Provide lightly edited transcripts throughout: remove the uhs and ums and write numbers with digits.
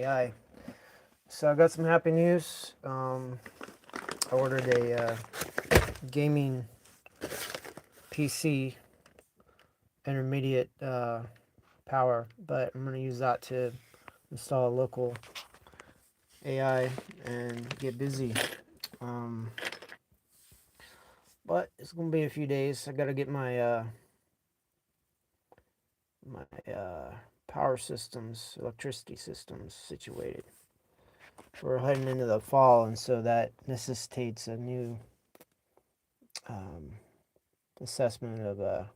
AI. So I got some happy news. I ordered a gaming PC, intermediate power, but I'm going to use that to install a local AI and get busy. Um, but it's going to be a few days. I got to get my power systems, electricity systems situated. We're heading into the fall, and so that necessitates a new um, assessment of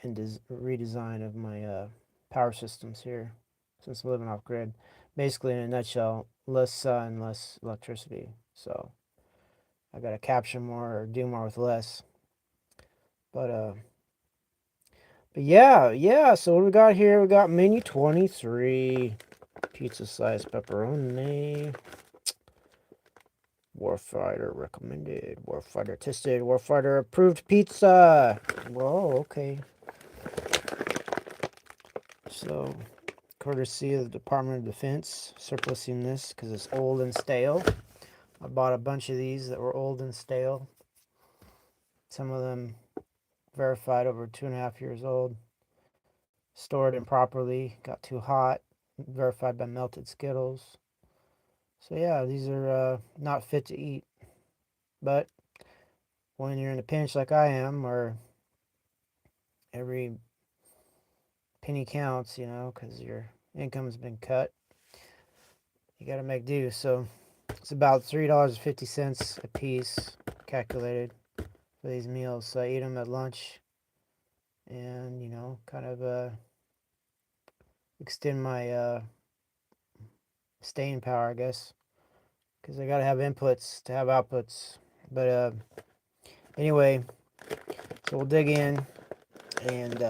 and redesign of my power systems here, since I'm living off grid. Basically, in a nutshell, less sun, less electricity. So I got to capture more or do more with less. But yeah. So what do we got here? We got menu 23, pizza slice pepperoni. Warfighter recommended, Warfighter tested, Warfighter approved pizza. Whoa, okay. So, courtesy of the Department of Defense, surplusing this because it's old and stale. I bought a bunch of these that were old and stale. Some of them verified over 2.5 years old. Stored improperly, got too hot, verified by melted Skittles. So yeah, these are not fit to eat. But when you're in a pinch like I am, or every penny counts, because your income's been cut, you got to make do. So it's about $3.50 a piece calculated for these meals. So I eat them at lunch and, kind of extend my staying power, I guess, because I got to have inputs to have outputs. But anyway, so we'll dig in. And,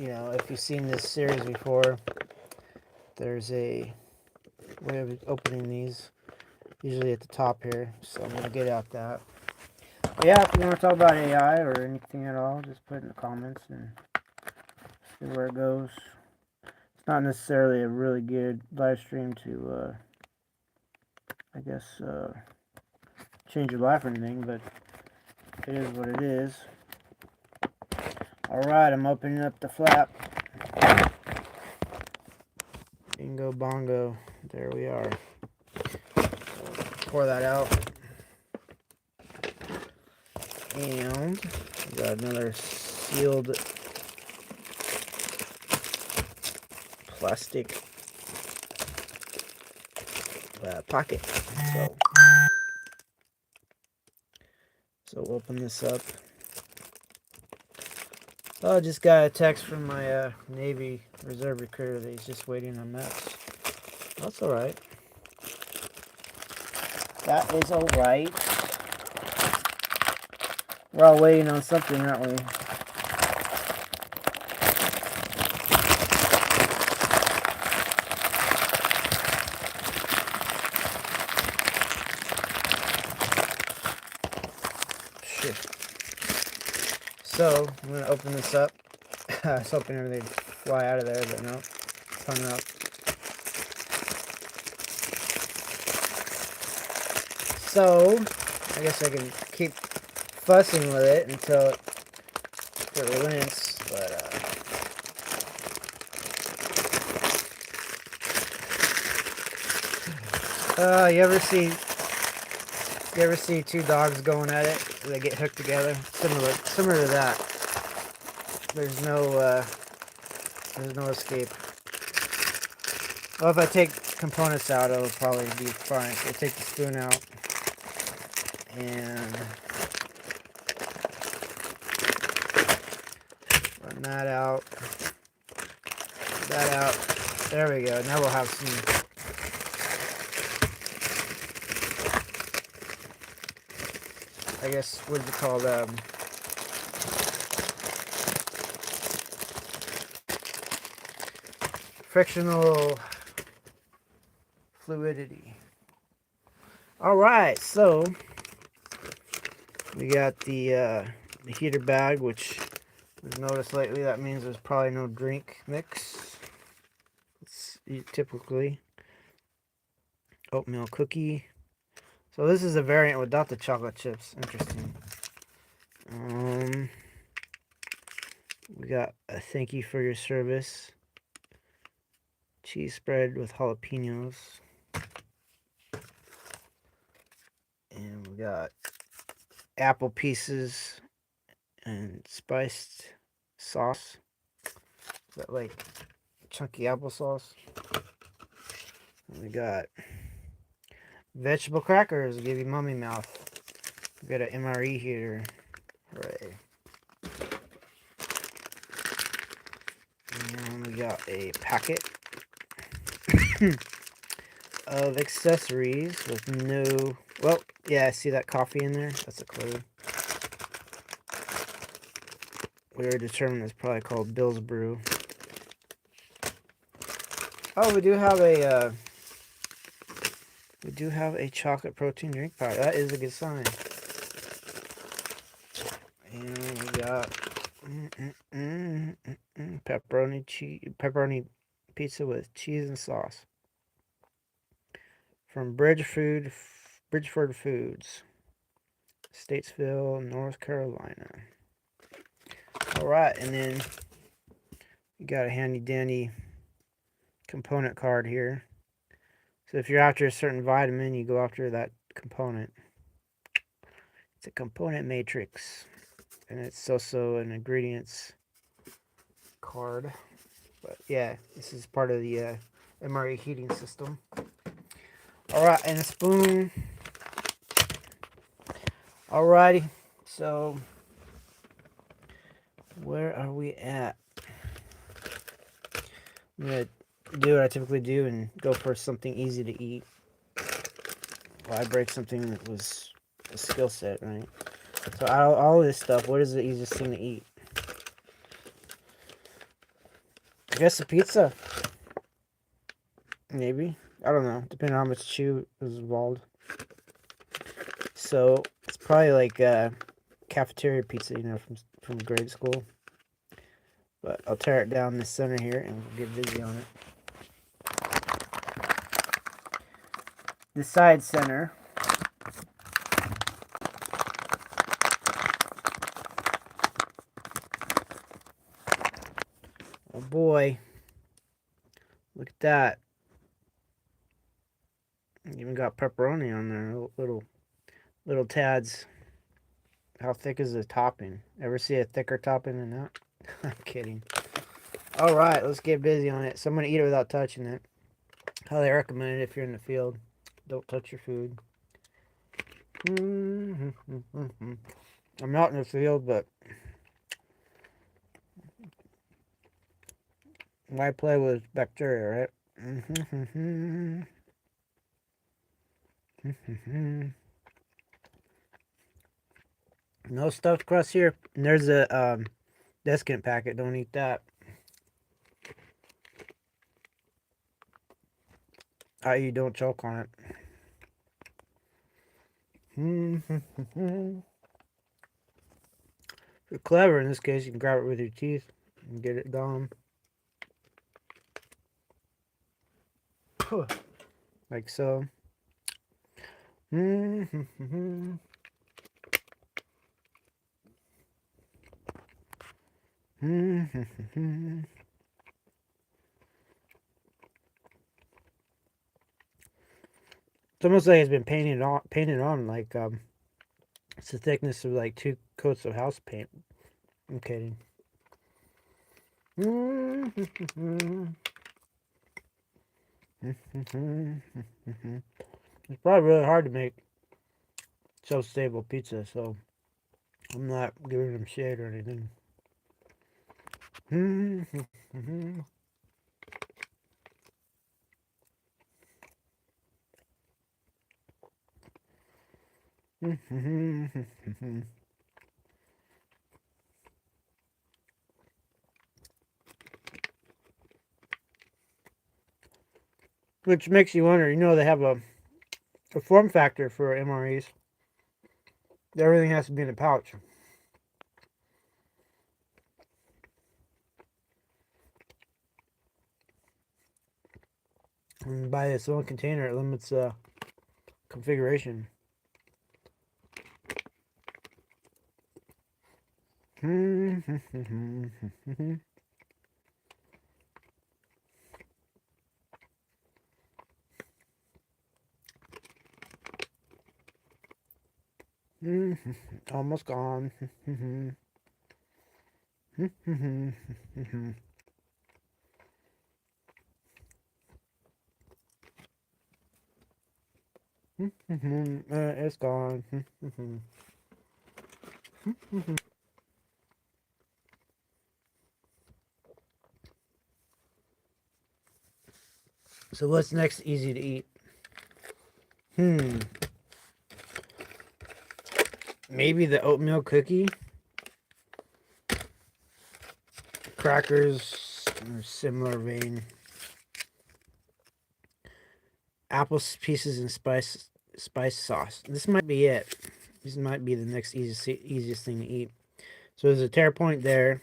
if you've seen this series before, there's a way of opening these, usually at the top here. So I'm going to get out that. But yeah, if you want to talk about AI or anything at all, just put it in the comments and see where it goes. It's not necessarily a really good live stream to, I guess, change your life or anything, but it is what it is. Alright, I'm opening up the flap. Bingo bongo. There we are. Pour that out. And we got another sealed plastic pocket. So we'll open this up. Oh, I just got a text from my Navy Reserve recruiter that he's just waiting on maps. That's alright. That is alright. We're all waiting on something, aren't we? Shit. So, I'm going to open this up. I was hoping everything would fly out of there, but no. It's hung up. So, I guess I can keep fussing with it until it relents, but you ever see two dogs going at it? They get hooked together? Similar to that. There's no escape. Well, if I take components out, it'll probably be fine. So take the spoon out and run that out. That out. There we go. Now we'll have some. I guess what's it called? Frictional fluidity. All right, so we got the heater bag, which we've noticed lately that means there's probably no drink mix. typically. Oatmeal cookie. So this is a variant without the chocolate chips. Interesting. We got a thank you for your service. Cheese spread with jalapenos. And we got apple pieces and spiced sauce. Is that like chunky applesauce? And we got vegetable crackers. Give you mummy mouth. We got an MRE here. Hooray. And we got a packet of accessories with no... Well, yeah, I see that coffee in there. That's a clue. We already determined it's probably called Bill's Brew. Oh, we do have a chocolate protein drink powder. That is a good sign. And we got pepperoni pizza with cheese and sauce from Bridgeford Foods, Statesville, North Carolina. All right, and then you got a handy dandy component card here. So if you're after a certain vitamin, you go after that component. It's a component matrix, and it's also an ingredients card. But yeah, this is part of the MRE heating system. All right, and a spoon. Alrighty, so where are we at? I'm gonna do what I typically do and go for something easy to eat. Well, I break something that was a skill set, right? So out of all this stuff, what is the easiest thing to eat? I guess a pizza. Maybe. I don't know. Depending on how much chew is involved. So it's probably like cafeteria pizza, you know, from grade school. But I'll tear it down the center here and we'll get busy on it. The side center. Oh boy. Look at that. Even got pepperoni on there. Little tads. How thick is the topping? Ever see a thicker topping than that? I'm kidding. Alright, let's get busy on it. So I'm going to eat it without touching it. Highly recommend it if you're in the field. Don't touch your food. I'm not in the field, but why play with bacteria, right? No stuffed crust here. And there's a Descant packet. Don't eat that. I.e. don't choke on it. If you're clever in this case, you can grab it with your teeth and get it gone. Like so. It's almost like it's been painted on like it's the thickness of like 2 coats of house paint. I'm kidding. It's probably really hard to make shelf-stable pizza, so I'm not giving them shade or anything. Which makes you wonder, you know, they have a form factor for MREs. Everything has to be in a pouch. And by its own container, it limits configuration. Almost gone. It's gone. So what's next easy to eat? Maybe the oatmeal cookie. Crackers, or similar vein. Apple pieces and spice sauce. This might be it. This might be the next easiest thing to eat. So there's a tear point there.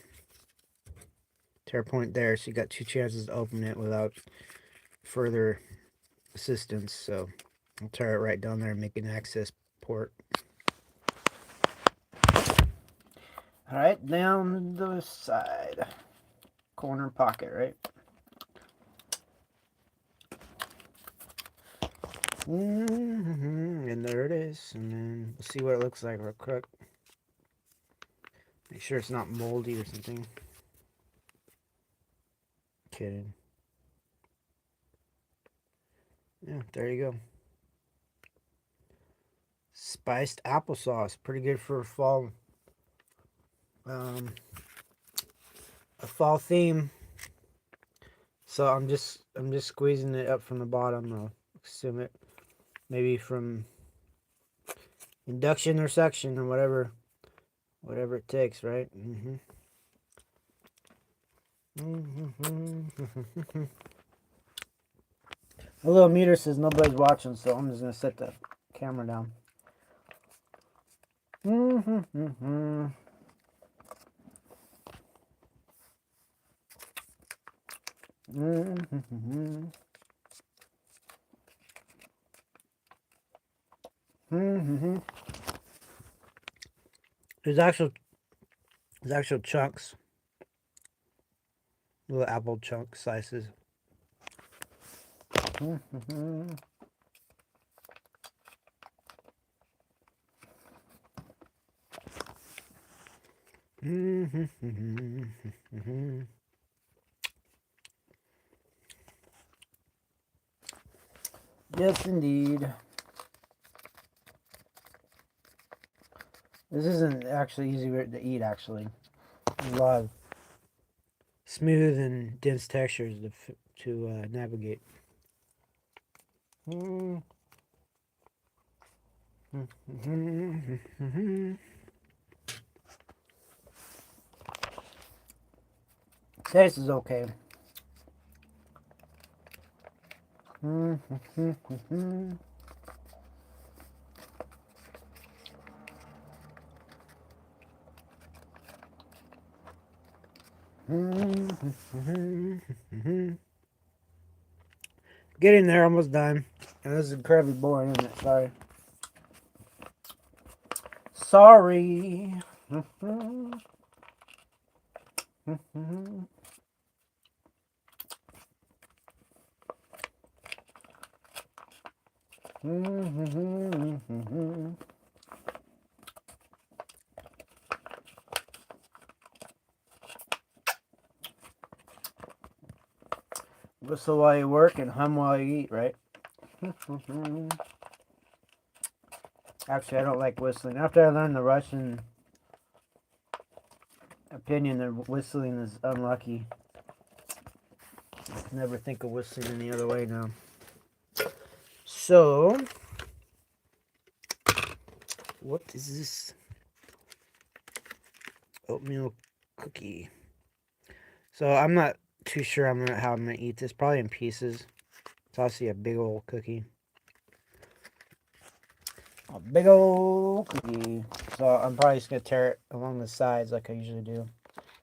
Tear point there. So you got 2 chances to open it without further assistance. So I'll tear it right down there and make an access port. Alright, down the side. Corner pocket, right? And there it is. And then we'll see what it looks like real quick. Make sure it's not moldy or something. Kidding. Yeah, there you go. Spiced applesauce. Pretty good for fall. A fall theme. So I'm just squeezing it up from the bottom. I'll assume it maybe from induction or suction or whatever it takes, right? A little meter says nobody's watching, so I'm just gonna set the camera down. There's actual chunks, little apple chunk slices. Yes, indeed. This isn't actually easy to eat, actually. There's a lot of smooth and dense textures to navigate. Taste is okay. Getting there, almost done. And this is incredibly boring, isn't it? Sorry. Sorry. Whistle while you work and hum while you eat, right? Actually, I don't like whistling. After I learned the Russian opinion that whistling is unlucky, I can never think of whistling any other way now. So, what is this? Oatmeal cookie. So I'm not too sure how I'm gonna eat this. Probably in pieces. It's obviously a big old cookie. A big old cookie. So I'm probably just gonna tear it along the sides like I usually do.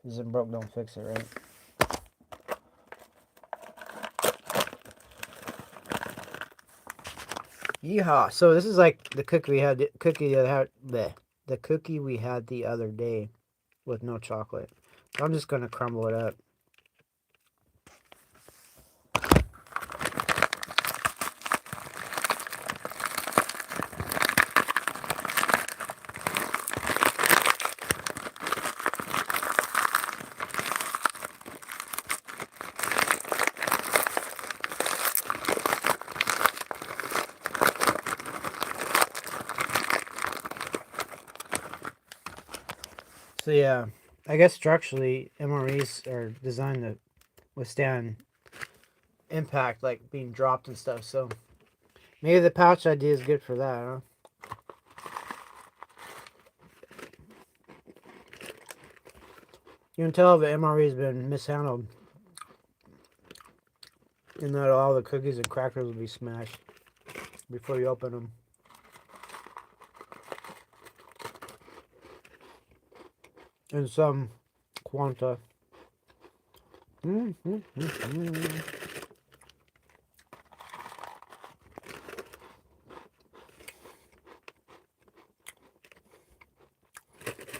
This isn't broke, don't fix it, right? Yeehaw! So this is like the cookie we had. The cookie we had the other day with no chocolate. So I'm just gonna crumble it up. So yeah, I guess structurally MREs are designed to withstand impact, like being dropped and stuff. So maybe the pouch idea is good for that, huh? You can tell the MRE has been mishandled, and that all the cookies and crackers will be smashed before you open them. In some quanta. These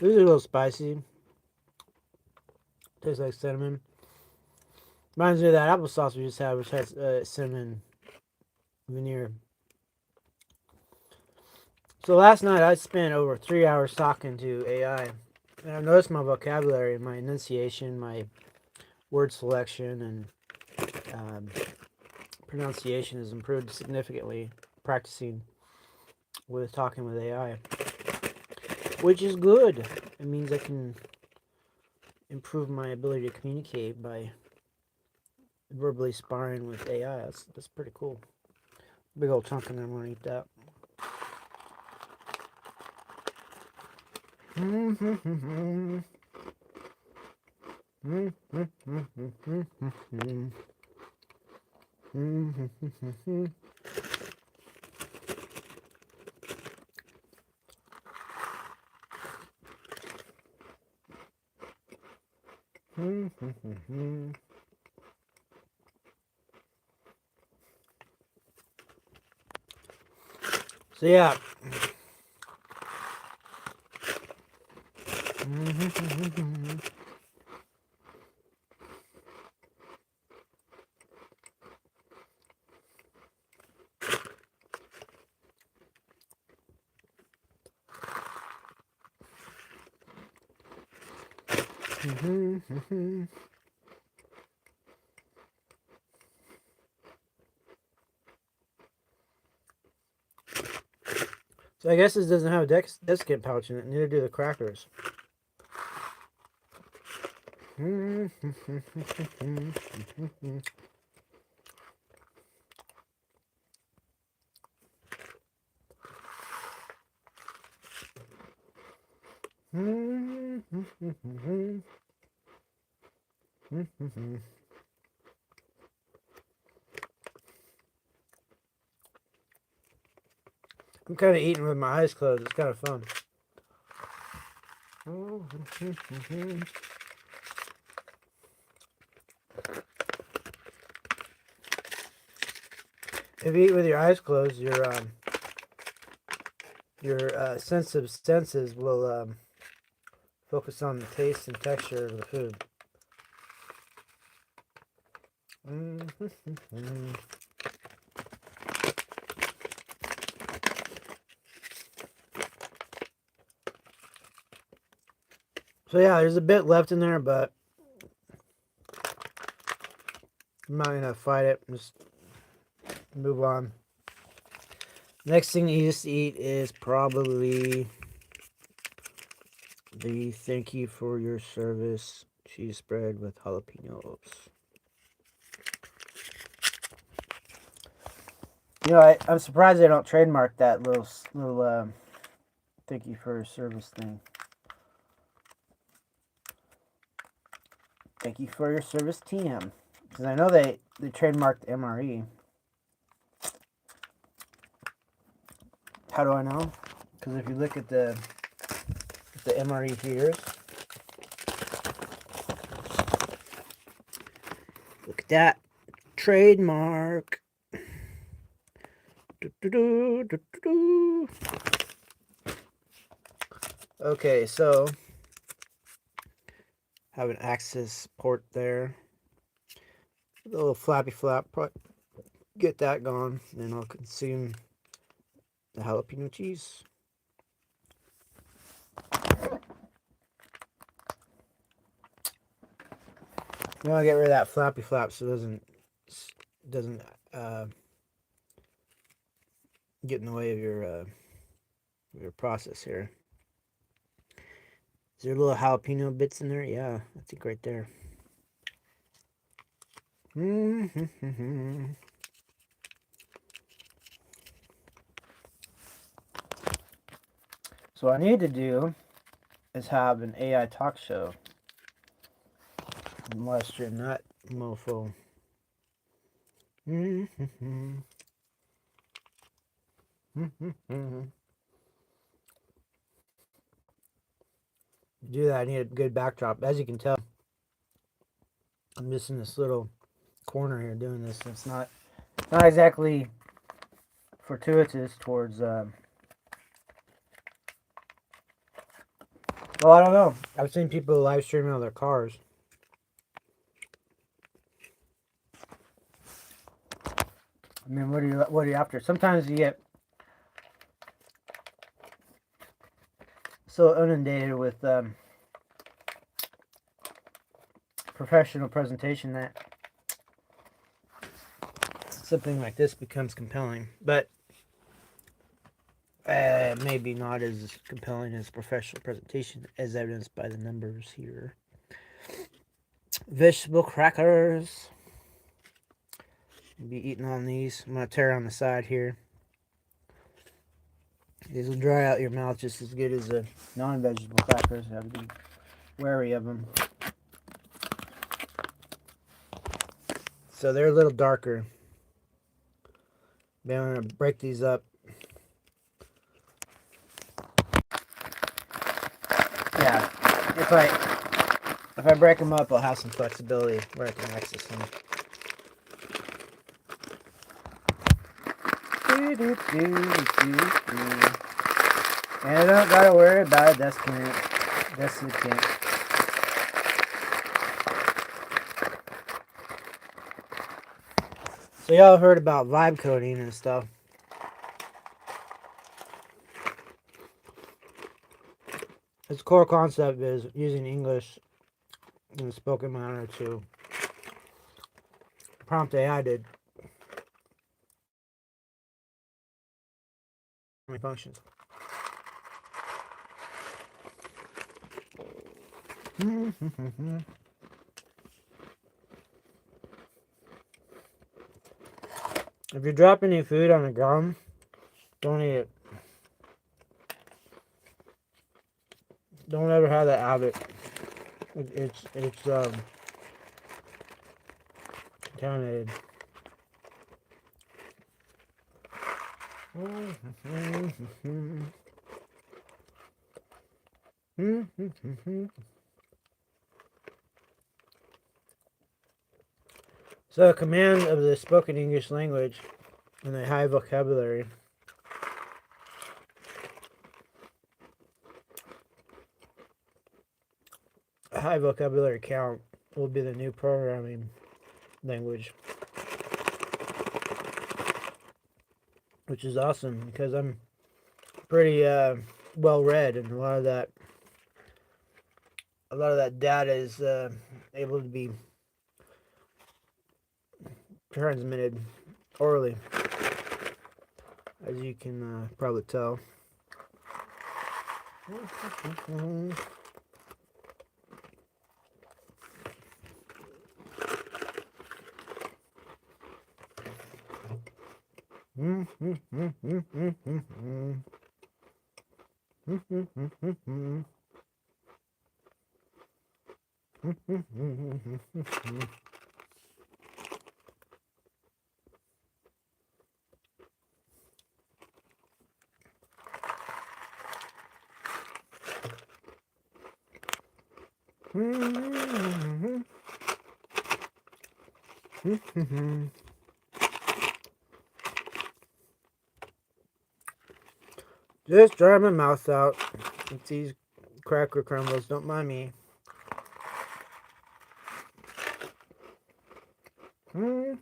are a little spicy. Tastes like cinnamon. Reminds me of that applesauce we just had, which has cinnamon veneer. So last night I spent over 3 hours talking to AI. And I've noticed my vocabulary, my enunciation, my word selection, and pronunciation has improved significantly practicing with talking with AI. Which is good. It means I can improve my ability to communicate by verbally sparring with AI. That's pretty cool. Big old chunk, and I'm gonna eat that. So yeah. So I guess this doesn't have a desiccant pouch in it, neither do the crackers. I'm kind of eating with my eyes closed. It's kind of fun. If you eat with your eyes closed, your senses will focus on the taste and texture of the food. So yeah, there's a bit left in there, but I'm not gonna fight it. Just move on. Next thing you just eat is probably the thank you for your service cheese spread with jalapenos. You know, I'm surprised they don't trademark that little thank you for your service thing. Thank you for your service, TM. Because I know they trademarked MRE. How do I know? Because if you look at the MRE heaters, look at that trademark. Okay, so have an access port there. A little flappy flap. Get that gone, then I'll consume the jalapeno cheese. You want to get rid of that flappy flap so it doesn't get in the way of your process here. Is there little jalapeno bits in there? Yeah, I think right there. So what I need to do is have an AI talk show. Live stream that mofo. To do that, I need a good backdrop. As you can tell, I'm just in this little corner here doing this. It's not exactly fortuitous towards. Well, I don't know. I've seen people live streaming on their cars. I mean, what are you after? Sometimes you get so inundated with professional presentation that something like this becomes compelling, but maybe not as compelling as professional presentation, as evidenced by the numbers here. Vegetable crackers. I'll be eating on these. I'm going to tear on the side here. These will dry out your mouth just as good as the non-vegetable crackers. You have to be wary of them. So they're a little darker. Then I'm going to break these up. Yeah, if I break them up, I'll have some flexibility where I can access them. And I don't gotta worry about a Desiccant. So y'all heard about vibe coding and stuff. Its core concept is using English in a spoken manner to prompt AI to functions. If you drop any food on the ground, don't eat it. Don't ever have that habit. It's contaminated. So a command of the spoken English language and a high vocabulary. A high vocabulary count will be the new programming language. Which is awesome because I'm pretty well read, and a lot of that data is able to be transmitted orally, as you can probably tell. Just dry my mouth out with these cracker crumbles. Don't mind me. Oh,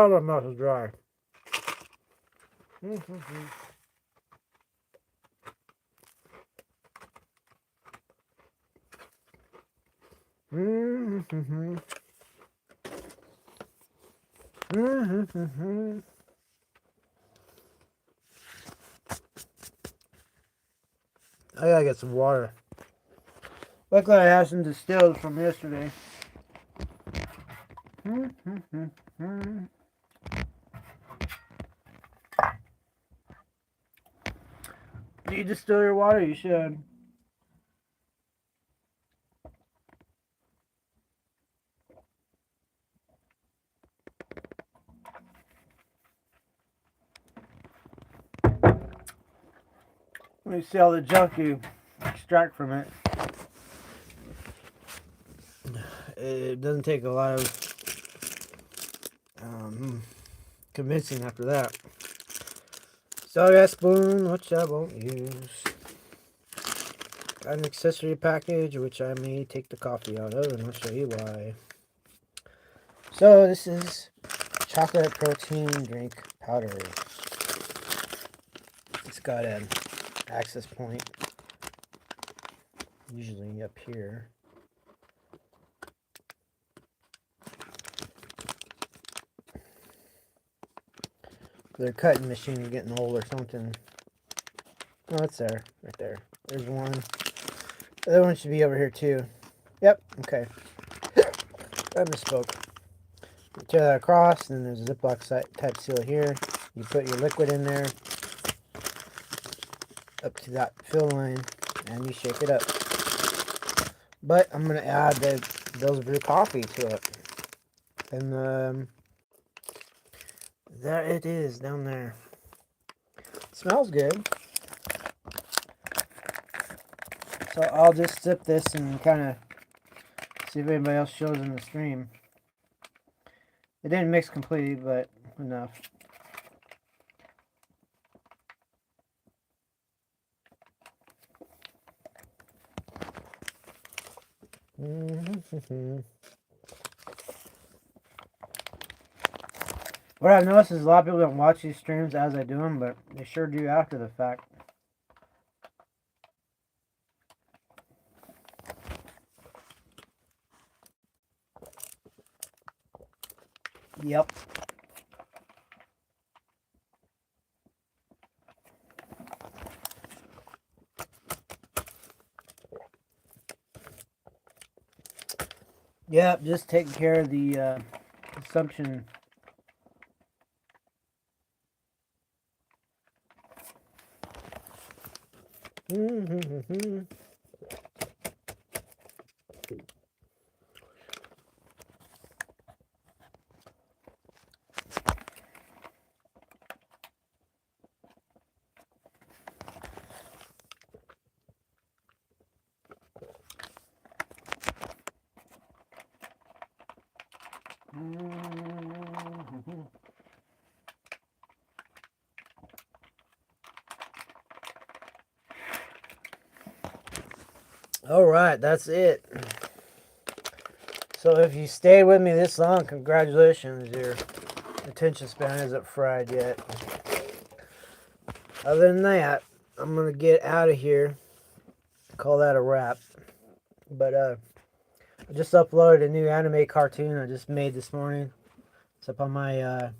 my mouth is dry. I gotta get some water. Luckily, I have some distilled from yesterday. Do you distill your water? You should. Let me see all the junk you extract from it. It doesn't take a lot of convincing after that. So that spoon, which I won't use. Got an accessory package, which I may take the coffee out of, and I'll show you why. So this is chocolate protein drink powder. It's got an access point, usually up here. Their cutting machine is getting old or something. Oh, it's there, right there. There's one. The other one should be over here too. Yep, okay. I misspoke. You tear that across, and then there's a Ziploc type seal here. You put your liquid in there, up to that fill line, and you shake it up. But I'm going to add the Bill's Brew coffee to it. And there it is down there. It smells good. So I'll just sip this and kind of see if anybody else shows in the stream. It didn't mix completely, but enough. What I've noticed is a lot of people don't watch these streams as I do them, but they sure do after the fact. Yep. Yep, just taking care of the consumption. All right, that's it. So if you stayed with me this long, congratulations. Your attention span isn't fried yet. Other than that, I'm going to get out of here. Call that a wrap. But I just uploaded a new anime cartoon I just made this morning. It's up on my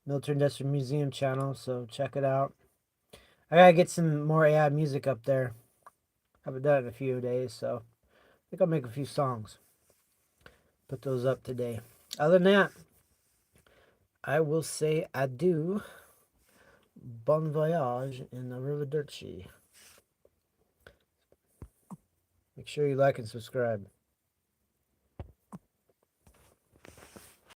Military Industrial Museum channel, so check it out. I gotta get some more AI music up there. Haven't done it in a few days, so I think I'll make a few songs. Put those up today. Other than that, I will say adieu. Bon voyage and arrivederci. Make sure you like and subscribe.